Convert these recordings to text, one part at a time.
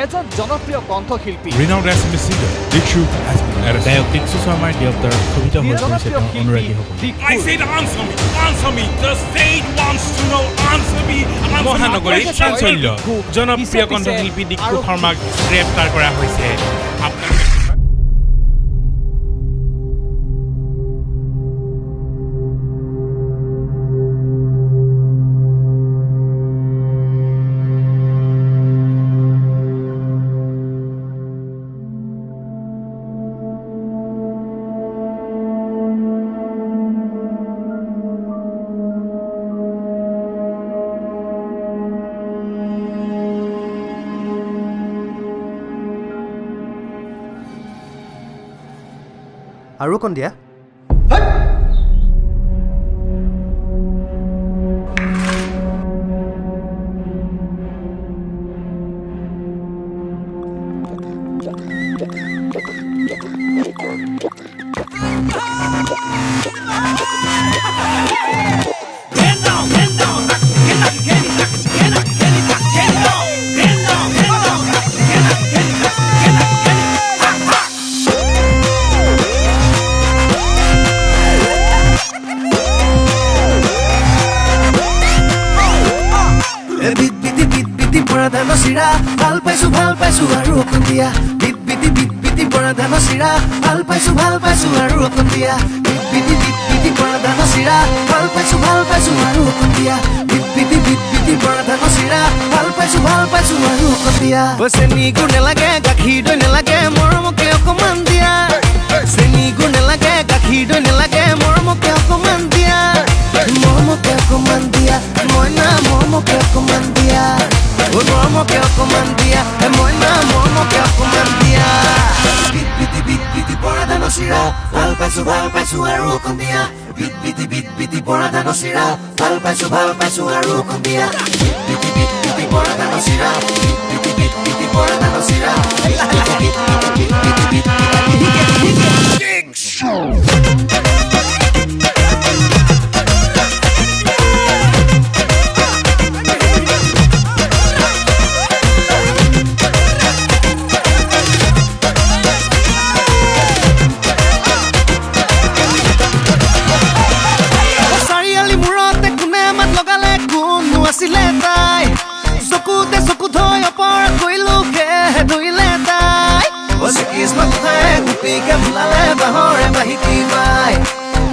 এজন জনপ্ৰিয় কণ্ঠশিল্পী renowned Assamese singer Dikshu has been arrested. গায়ক দিকশু শৰ্মাৰ দেউতাৰ ক্ষোভিত হৈ পৰিছে তেওঁৰ অনুৰাগীসকল I said answer me. The state wants to know. Answer me. মহানগৰীত চাঞ্চল্য জনপ্ৰিয় কণ্ঠশিল্পী দিক্ষু শৰ্মাক গ্ৰেপ্তাৰ কৰা হৈছে। আৰু কোন দিয়া ভাল পাইছো আৰু অকণ দিয়া বিট বিটি পৰা ধান চিৰা ভাল পাইছো আৰু অকণ দিয়া বিট বিটি পৰা ধান চিৰা ভাল পাইছো আৰু অকণ দিয়া বিট বিটি পৰা ধান চিৰা ভাল পাইছো আৰু অকণ দিয়া চেনি গুৰ নেলাগে গাখীৰ দৈ নেলাগে মৰমকে অকমান দিয়া চেনি গুৰ নেলাগে গাখীৰ দৈ নেলাগে মৰমকে অকমান দিয়া মইনা মৰমকে অকমান দিয়া মৰমকে অকমান দিয়া মইনা মৰমকে অকমান দিয়া বিট বিটি পৰা ধান চিৰা ভাল পাইছো আৰু অকণ দিয়া বিট বিটি পৰা ধান চিৰা ভাল পাইছো আৰু অকণ দিয়া বিট বিটি পৰা ধান চিৰা বিট বিটি পৰা ধান চিৰা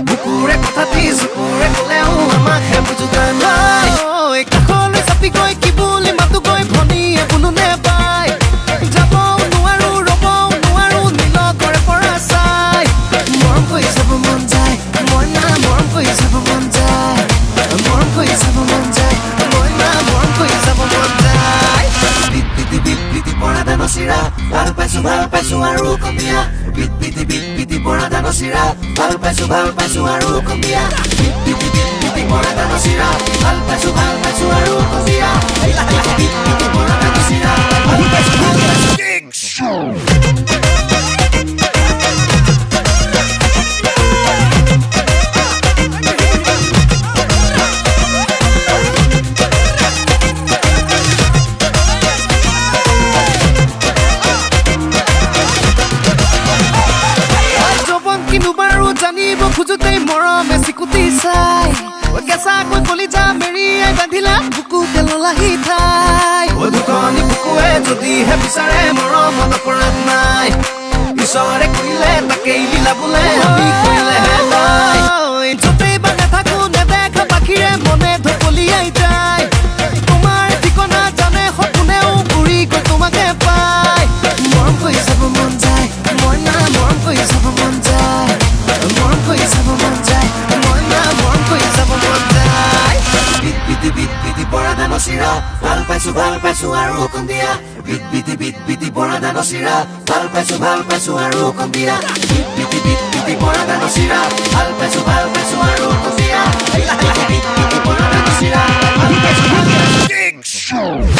বুকুৰে কথা চকুৰে কলেও আমাকহে বুজুগা নাই কাষলৈ চাপি গৈ কি বুলি মাতো গৈ ভনীয়ে কোনো নেপায় যাব নোৱাৰো ৰ'ব নোৱাৰো নীল কৰে পৰা চাই মৰম কৰি চাব মন যায় মইনা মৰম কৰি চাব মন যায় মৰম কৰি চাব মন যায় মইনা মৰম কৰি চাব মন যায় বিট বিটি পৰা ধান চিৰা ভাল পাইছো আৰু অকণ দিয়া বিট বিটি পৰা ধান চিৰা ভাল পাইছো আৰু অকণ দিয়া বিট বিটি পৰা ধান চিৰা ভাল পাইছো আৰু অকণ দিয়া বিট বিটি পৰা ধান চিৰা ভাল পাইছো জানিব খোজোতেই মৰমে চিকুটি চাই কেঁচাকৈ কলিজা মেৰিয়াই বান্ধিলা বুকুতে ললাহি ঠাই দুখনি বুকুৱে যদিহে বিচাৰে মৰমত অপৰাধ নাই ঈশ্বৰে কৰিলে তাকেই লীলা বোলে আমি কৰিলেহে নাই য'তেই বা নাথাকো নেদেখা পাখিৰে মনে ঢপলিয়াই যায় তোমাৰ ঠিকনা জানে সপোনেও ঘূৰি গৈ তোমাকে পায় মৰম কৰি চাব মন যায় মইনা মৰম কৰি চাব মন যায় মৰম কৰি চাব মন যায় মইনা মৰম কৰি চাব মন যায় বিট বিটি পৰা ধান চিৰা ভাল পাইছো আৰু অকণ দিয়া বিট বিটি পৰা ধান চিৰা ভাল পাইছো আৰু অকণ দিয়া বিট বিটি পৰা ধান চিৰা ভাল পাইছো আৰু অকণ দিয়া বিট বিটি পৰা ধান চিৰা ভাল পাইছো